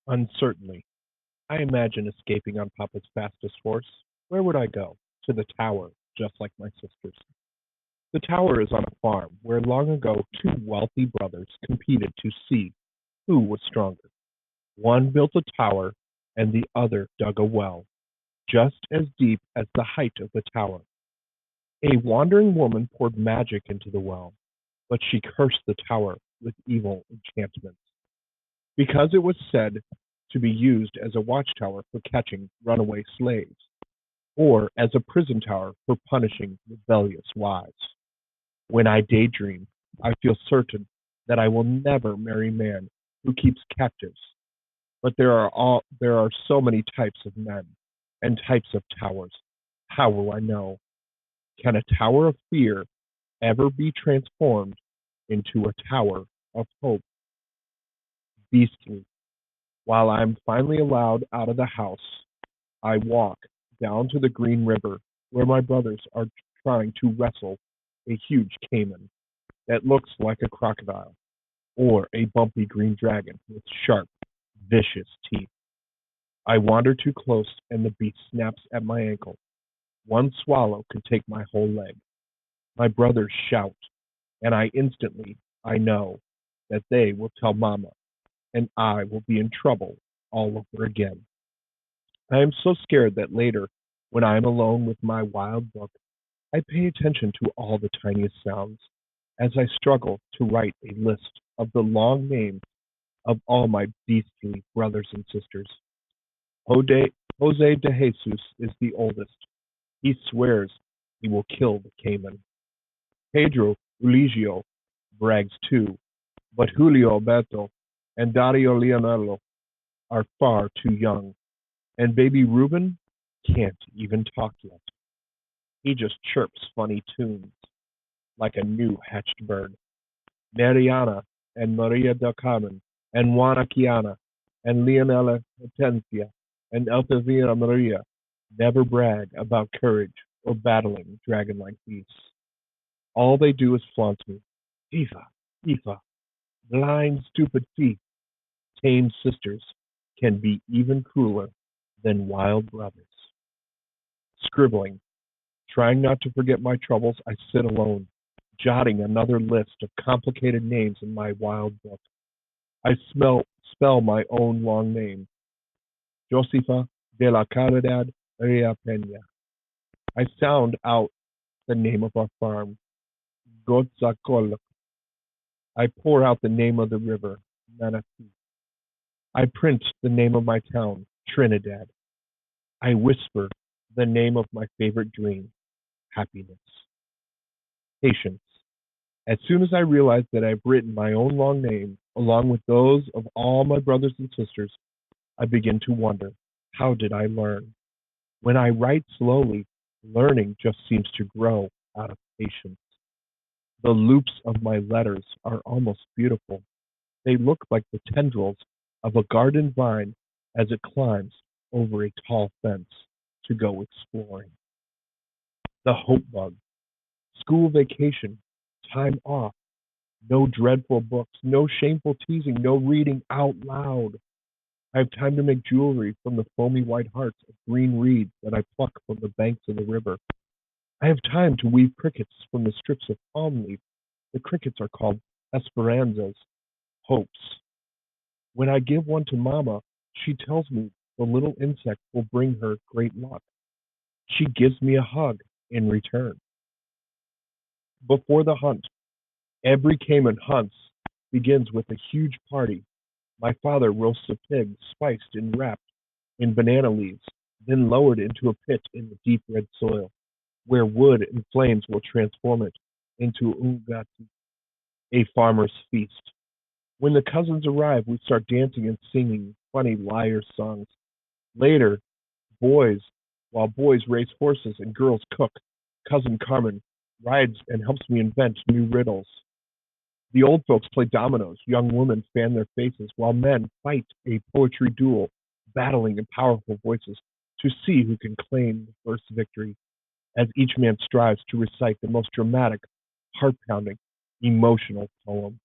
Uncertainly. I imagine escaping on Papa's fastest horse. Where would I go? To the tower, just like my sisters. The tower is on a farm where long ago two wealthy brothers competed to see who was stronger. One built a tower and the other dug a well, just as deep as the height of the tower. A wandering woman poured magic into the well, but she cursed the tower with evil enchantments, because it was said to be used as a watchtower for catching runaway slaves, or as a prison tower for punishing rebellious wives. When I daydream, I feel certain that I will never marry a man who keeps captives. But there are so many types of men and types of towers. How will I know? Can a tower of fear ever be transformed into a tower of hope? Beastly. While I am finally allowed out of the house, I walk down to the Green River where my brothers are trying to wrestle a huge caiman that looks like a crocodile or a bumpy green dragon with sharp, vicious teeth. I wander too close and the beast snaps at my ankle. One swallow could take my whole leg. My brothers shout, and I know that they will tell Mama, and I will be in trouble all over again. I am so scared that later, when I am alone with my wild book, I pay attention to all the tiniest sounds as I struggle to write a list of the long names of all my beastly brothers and sisters. Jose de Jesus is the oldest. He swears he will kill the Cayman. Pedro Uligio brags too, but Julio Alberto and Dario Leonello are far too young, and baby Ruben can't even talk yet. He just chirps funny tunes like a new hatched bird. Mariana and Maria del Carmen and Juana Kiana and Leonela Hortensia and Elvira Maria never brag about courage or battling dragon-like beasts. All they do is flaunt me. Eva, Eva, blind, stupid thief. Tame sisters can be even crueler than wild brothers. Scribbling, trying not to forget my troubles, I sit alone, jotting another list of complicated names in my wild book. I spell my own long name, Josefa de la Caridad Ria Pena. I sound out the name of our farm, Gozacolco. I pour out the name of the river, Manatee. I print the name of my town, Trinidad. I whisper the name of my favorite dream, happiness. Patience. As soon as I realize that I've written my own long name, along with those of all my brothers and sisters, I begin to wonder, how did I learn? When I write slowly, learning just seems to grow out of patience. The loops of my letters are almost beautiful. They look like the tendrils of a garden vine as it climbs over a tall fence to go exploring. The hope bug, school vacation, time off, no dreadful books, no shameful teasing, no reading out loud. I have time to make jewelry from the foamy white hearts of green reeds that I pluck from the banks of the river. I have time to weave crickets from the strips of palm leaf. The crickets are called esperanzas, hopes. When I give one to Mama, she tells me the little insect will bring her great luck. She gives me a hug in return. Before the hunt, every Cayman hunts begins with a huge party. My father roasts a pig spiced and wrapped in banana leaves, then lowered into a pit in the deep red soil, where wood and flames will transform it into ungati, a farmer's feast. When the cousins arrive, we start dancing and singing funny liar songs. Later, boys, while boys race horses and girls cook, cousin Carmen rides and helps me invent new riddles. The old folks play dominoes, young women fan their faces, while men fight a poetry duel, battling in powerful voices to see who can claim the first victory, as each man strives to recite the most dramatic, heart pounding, emotional poem.